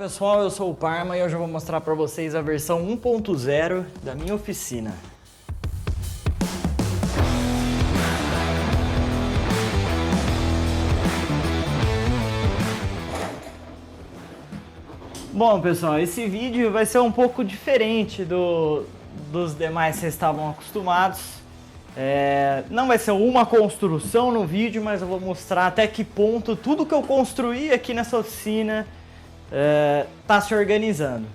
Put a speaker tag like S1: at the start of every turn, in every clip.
S1: Pessoal, eu sou o Parma e hoje eu vou mostrar para vocês a versão 1.0 da minha oficina. Bom, pessoal, esse vídeo vai ser um pouco diferente dos demais que vocês estavam acostumados. Não vai ser uma construção no vídeo, mas eu vou mostrar até que ponto tudo que eu construí aqui nessa oficina tá se organizando.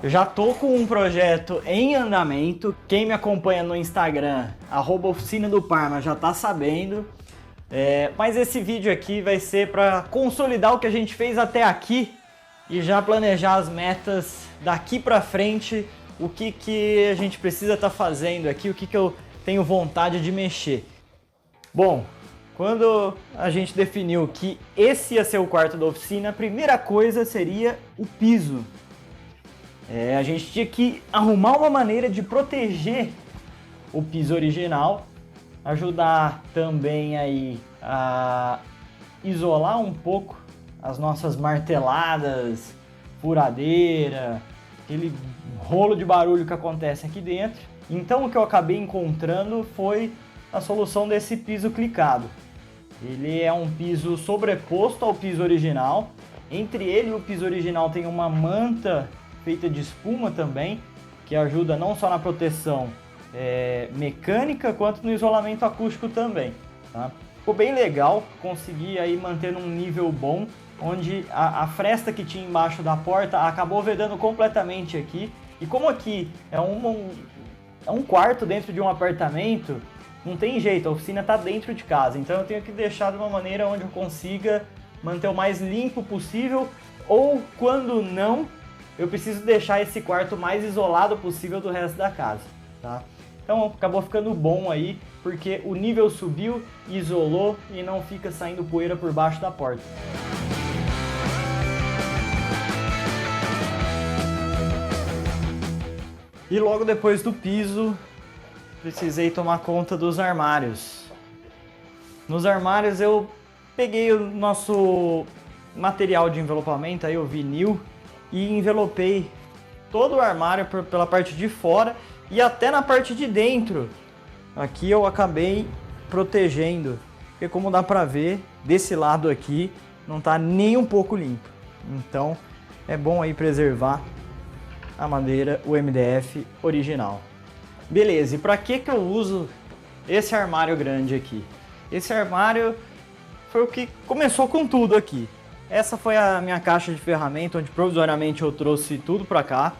S1: Eu já tô com um projeto em andamento. Quem me acompanha no Instagram, @oficina do Parma, já tá sabendo. Mas esse vídeo aqui vai ser para consolidar o que a gente fez até aqui e já planejar as metas daqui para frente, o que a gente precisa estar fazendo aqui, o que eu tenho vontade de mexer. Bom, quando a gente definiu que esse ia ser o quarto da oficina, a primeira coisa seria o piso. A gente tinha que arrumar uma maneira de proteger o piso original, ajudar também aí a isolar um pouco as nossas marteladas, furadeira, aquele rolo de barulho que acontece aqui dentro. Então o que eu acabei encontrando foi a solução desse piso clicado. Ele é um piso sobreposto ao piso original. Entre ele e o piso original tem uma manta feita de espuma também, que ajuda não só na proteção mecânica, quanto no isolamento acústico também, tá? Ficou bem legal, consegui aí manter num nível bom, onde a fresta que tinha embaixo da porta acabou vedando completamente aqui. E como aqui é um quarto dentro de um apartamento, não tem jeito, a oficina está dentro de casa, então eu tenho que deixar de uma maneira onde eu consiga manter o mais limpo possível, ou quando não, eu preciso deixar esse quarto mais isolado possível do resto da casa, tá? Então acabou ficando bom aí, porque o nível subiu, isolou e não fica saindo poeira por baixo da porta. E logo depois do piso, precisei tomar conta dos armários. Nos armários eu peguei o nosso material de envelopamento, aí o vinil, e envelopei todo o armário pela parte de fora e até na parte de dentro. Aqui eu acabei protegendo, porque como dá pra ver, desse lado aqui não tá nem um pouco limpo. Então é bom aí preservar a madeira, o MDF original. Beleza, e para que eu uso esse armário grande aqui? Esse armário foi o que começou com tudo aqui. Essa foi a minha caixa de ferramenta, onde provisoriamente eu trouxe tudo para cá.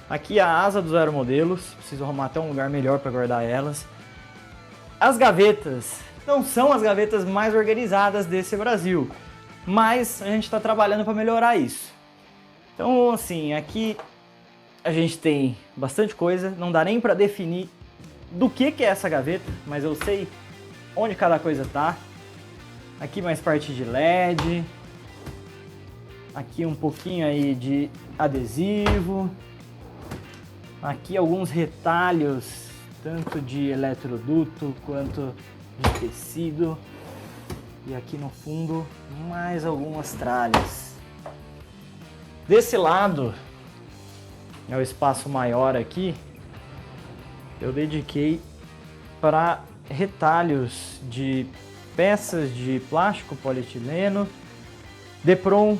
S1: Aqui a asa dos aeromodelos, preciso arrumar até um lugar melhor para guardar elas. As gavetas não são as gavetas mais organizadas desse Brasil, mas a gente está trabalhando para melhorar isso. Então assim, aqui a gente tem bastante coisa, não dá nem para definir do que é essa gaveta, mas eu sei onde cada coisa tá. Aqui mais parte de LED, aqui um pouquinho aí de adesivo, aqui alguns retalhos, tanto de eletroduto quanto de tecido, e aqui no fundo mais algumas tralhas. Desse lado é o espaço maior aqui, eu dediquei para retalhos de peças de plástico, polietileno, Depron.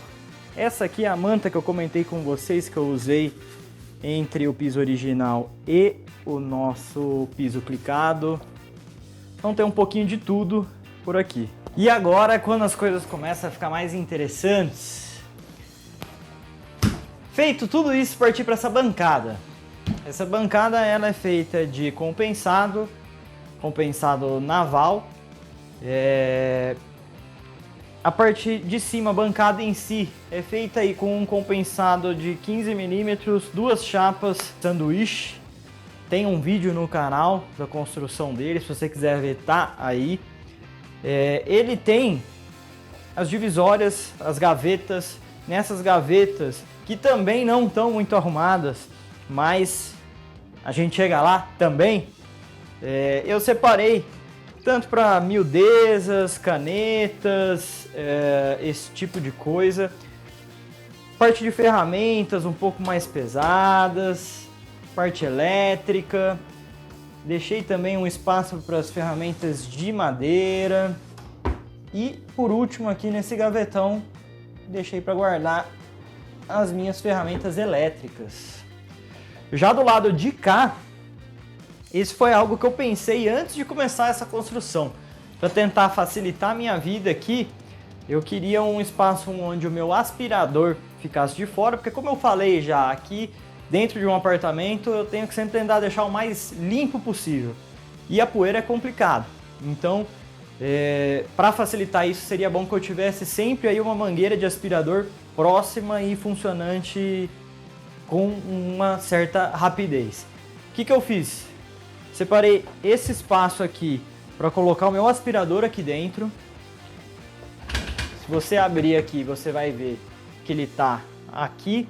S1: Essa aqui é a manta que eu comentei com vocês que eu usei entre o piso original e o nosso piso clicado. Então tem um pouquinho de tudo por aqui. E agora, quando as coisas começam a ficar mais interessantes, feito tudo isso, partir para essa bancada. Essa bancada ela é feita de compensado naval. A parte de cima, a bancada em si, é feita aí com um compensado de 15 mm, duas chapas sanduíche. Tem um vídeo no canal da construção dele, se você quiser ver, tá aí. Ele tem as divisórias, as gavetas. Nessas gavetas, que também não estão muito arrumadas, mas a gente chega lá também. Eu separei tanto para miudezas, canetas, esse tipo de coisa. Parte de ferramentas um pouco mais pesadas, parte elétrica. Deixei também um espaço para as ferramentas de madeira. E por último aqui nesse gavetão, deixei para guardar as minhas ferramentas elétricas. Já do lado de cá, isso foi algo que eu pensei antes de começar essa construção. Para tentar facilitar a minha vida aqui, eu queria um espaço onde o meu aspirador ficasse de fora, porque como eu falei já, aqui dentro de um apartamento eu tenho que sempre tentar deixar o mais limpo possível. E a poeira é complicado. Então, para facilitar isso, seria bom que eu tivesse sempre aí uma mangueira de aspirador próxima e funcionante com uma certa rapidez. O que eu fiz? Separei esse espaço aqui para colocar o meu aspirador aqui dentro. Se você abrir aqui, você vai ver que ele está aqui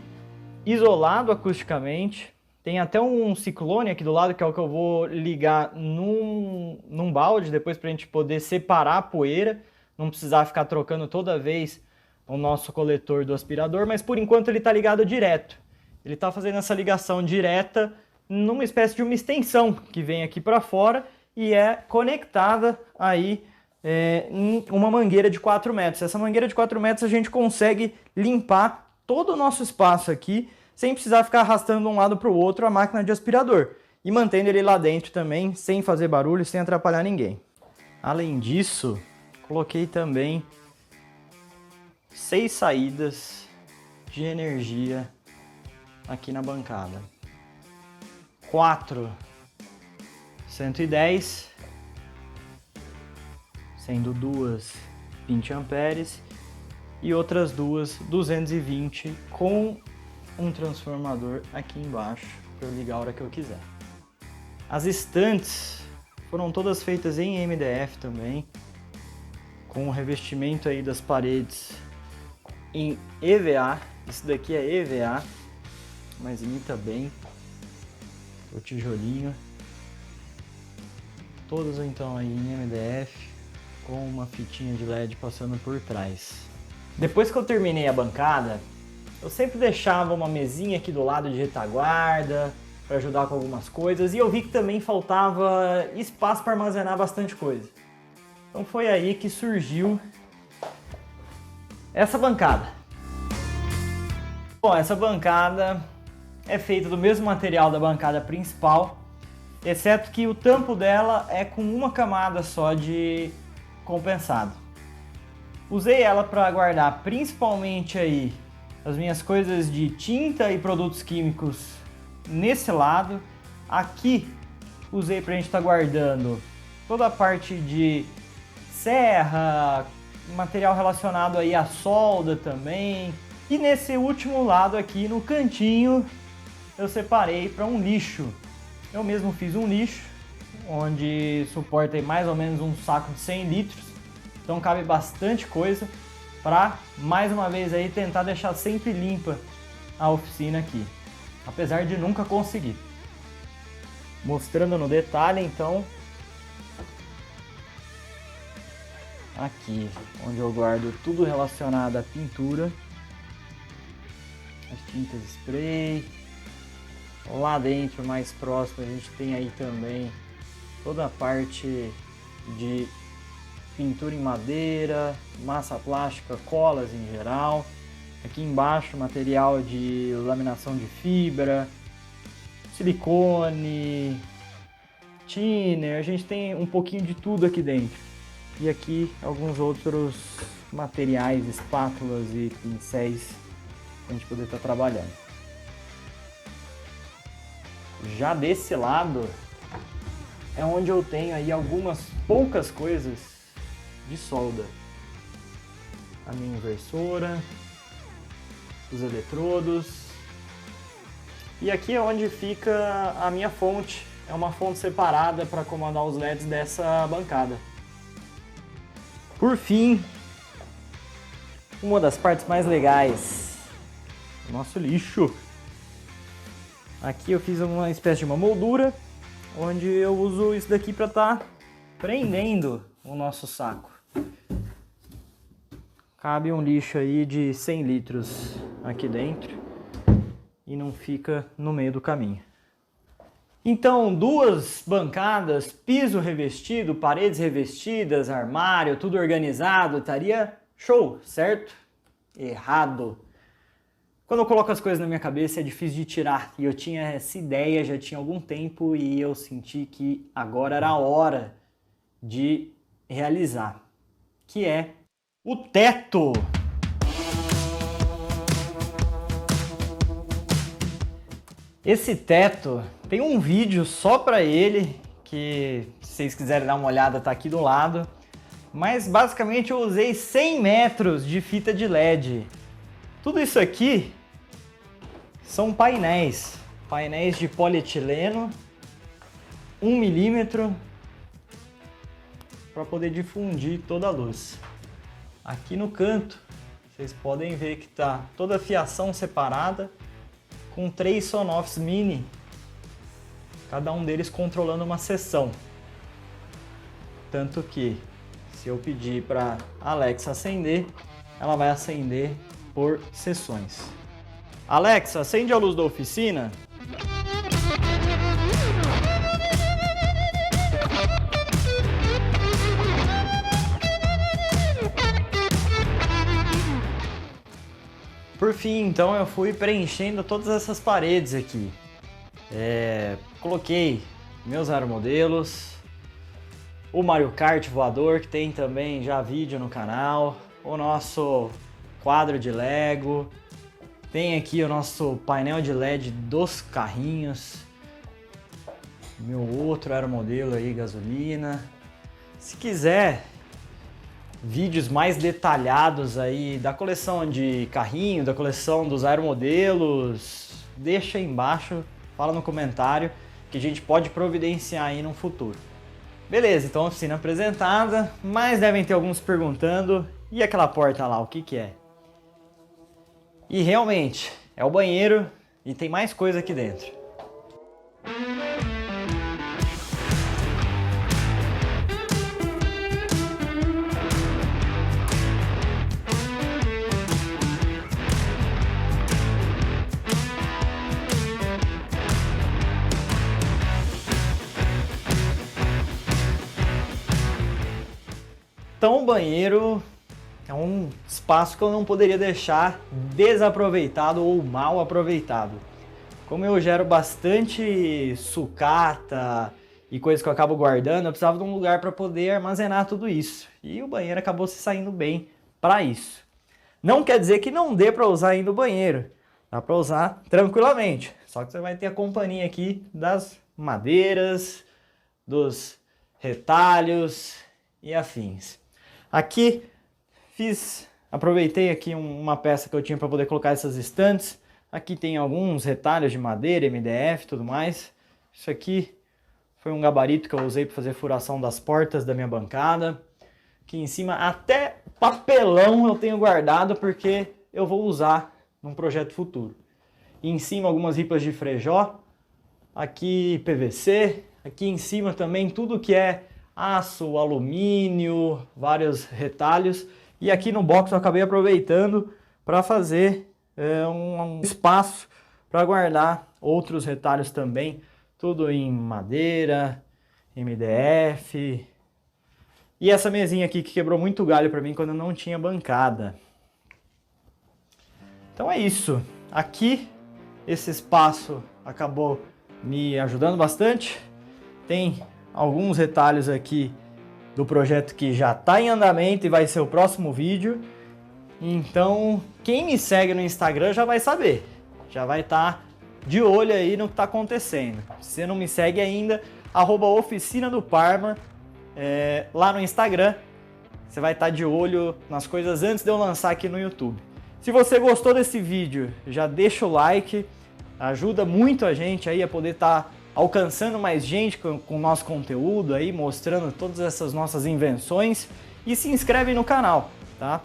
S1: isolado acusticamente. Tem até um ciclone aqui do lado, que é o que eu vou ligar num balde depois para a gente poder separar a poeira, não precisar ficar trocando toda vez o nosso coletor do aspirador, mas por enquanto ele está ligado direto. Ele está fazendo essa ligação direta numa espécie de uma extensão que vem aqui para fora e é conectada aí em uma mangueira de 4 metros. Essa mangueira de 4 metros a gente consegue limpar todo o nosso espaço aqui sem precisar ficar arrastando de um lado para o outro a máquina de aspirador e mantendo ele lá dentro também, sem fazer barulho, sem atrapalhar ninguém. Além disso, coloquei também 6 saídas de energia aqui na bancada. 4 110, sendo 2 20 amperes e outras 2 220 com um transformador aqui embaixo para eu ligar a hora que eu quiser. As estantes foram todas feitas em MDF também, com o revestimento aí das paredes em EVA. Isso daqui é EVA, mas imita bem o tijolinho. Todas então aí em MDF, com uma fitinha de LED passando por trás. Depois que eu terminei a bancada, eu sempre deixava uma mesinha aqui do lado de retaguarda para ajudar com algumas coisas e eu vi que também faltava espaço para armazenar bastante coisa. Então foi aí que surgiu essa bancada. Bom, essa bancada é feita do mesmo material da bancada principal, exceto que o tampo dela é com uma camada só de compensado. Usei ela para guardar principalmente aí as minhas coisas de tinta e produtos químicos nesse lado. Aqui usei para a gente estar guardando toda a parte de serra, material relacionado aí à solda também. E nesse último lado aqui no cantinho eu separei para um lixo. Eu mesmo fiz um lixo onde suporta aí mais ou menos um saco de 100 litros. Então cabe bastante coisa para, mais uma vez, aí tentar deixar sempre limpa a oficina aqui, apesar de nunca conseguir. Mostrando no detalhe, então, aqui, onde eu guardo tudo relacionado à pintura, as tintas spray. Lá dentro, mais próximo, a gente tem aí também toda a parte de pintura em madeira, massa plástica, colas em geral. Aqui embaixo, material de laminação de fibra, silicone, thinner. A gente tem um pouquinho de tudo aqui dentro. E aqui alguns outros materiais, espátulas e pincéis para a gente poder estar trabalhando. Já desse lado é onde eu tenho aí algumas poucas coisas de solda. A minha inversora, os eletrodos. E aqui é onde fica a minha fonte. É uma fonte separada para comandar os LEDs dessa bancada. Por fim, uma das partes mais legais, o nosso lixo. Aqui eu fiz uma espécie de uma moldura, onde eu uso isso daqui para estar prendendo o nosso saco. cabe um lixo aí de 100 litros aqui dentro e não fica no meio do caminho. Então, 2 bancadas, piso revestido, paredes revestidas, armário, tudo organizado, estaria show, certo? Errado. Quando eu coloco as coisas na minha cabeça é difícil de tirar. E eu tinha essa ideia já tinha algum tempo e eu senti que agora era a hora de realizar. Que é o teto. Esse teto tem um vídeo só para ele, que se vocês quiserem dar uma olhada tá aqui do lado. Mas basicamente eu usei 100 metros de fita de LED. Tudo isso aqui são painéis de polietileno, 1 milímetro, para poder difundir toda a luz. Aqui no canto, vocês podem ver que tá toda a fiação separada, com 3 Sonoffs mini, cada um deles controlando uma seção. Tanto que, se eu pedir para Alexa acender, ela vai acender por seções. Alexa, acende a luz da oficina. Por fim, então, eu fui preenchendo todas essas paredes aqui. Coloquei meus aeromodelos, o Mario Kart voador, que tem também já vídeo no canal, o nosso quadro de Lego, tem aqui o nosso painel de LED dos carrinhos, meu outro aeromodelo aí, gasolina. Se quiser vídeos mais detalhados aí da coleção de carrinho, da coleção dos aeromodelos, deixa aí embaixo, fala no comentário que a gente pode providenciar aí no futuro. Beleza, então oficina apresentada, mas devem ter alguns perguntando, e aquela porta lá, o que que é? E realmente, é o banheiro e tem mais coisa aqui dentro. Então o banheiro é um espaço que eu não poderia deixar desaproveitado ou mal aproveitado. Como eu gero bastante sucata e coisas que eu acabo guardando, eu precisava de um lugar para poder armazenar tudo isso. E o banheiro acabou se saindo bem para isso. Não quer dizer que não dê para usar ainda o banheiro. Dá para usar tranquilamente. Só que você vai ter a companhia aqui das madeiras, dos retalhos e afins. Aqui aproveitei aqui uma peça que eu tinha para poder colocar essas estantes. Aqui tem alguns retalhos de madeira, MDF e tudo mais. Isso aqui foi um gabarito que eu usei para fazer furação das portas da minha bancada. Aqui em cima até papelão eu tenho guardado porque eu vou usar num projeto futuro. E em cima algumas ripas de frejó. Aqui PVC. Aqui em cima também tudo que é aço, alumínio, vários retalhos. E aqui no box eu acabei aproveitando para fazer um espaço para guardar outros retalhos também. Tudo em madeira, MDF. E essa mesinha aqui que quebrou muito galho para mim quando eu não tinha bancada. Então é isso. Aqui esse espaço acabou me ajudando bastante. Tem alguns retalhos aqui do projeto que já está em andamento e vai ser o próximo vídeo. Então, quem me segue no Instagram já vai saber. Já vai estar de olho aí no que está acontecendo. Se você não me segue ainda, @oficina do Parma, lá no Instagram. Você vai estar de olho nas coisas antes de eu lançar aqui no YouTube. Se você gostou desse vídeo, já deixa o like. Ajuda muito a gente aí a poder estar alcançando mais gente com o nosso conteúdo aí, mostrando todas essas nossas invenções, e se inscreve no canal, tá?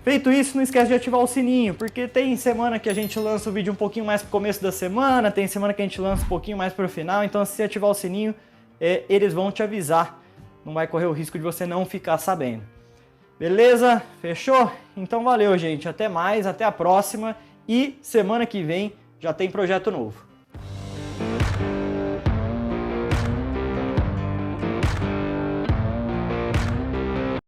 S1: Feito isso, não esquece de ativar o sininho, porque tem semana que a gente lança o vídeo um pouquinho mais pro começo da semana, tem semana que a gente lança um pouquinho mais pro final, então se você ativar o sininho, eles vão te avisar, não vai correr o risco de você não ficar sabendo. Beleza? Fechou? Então valeu, gente. Até mais, até a próxima. E semana que vem já tem projeto novo.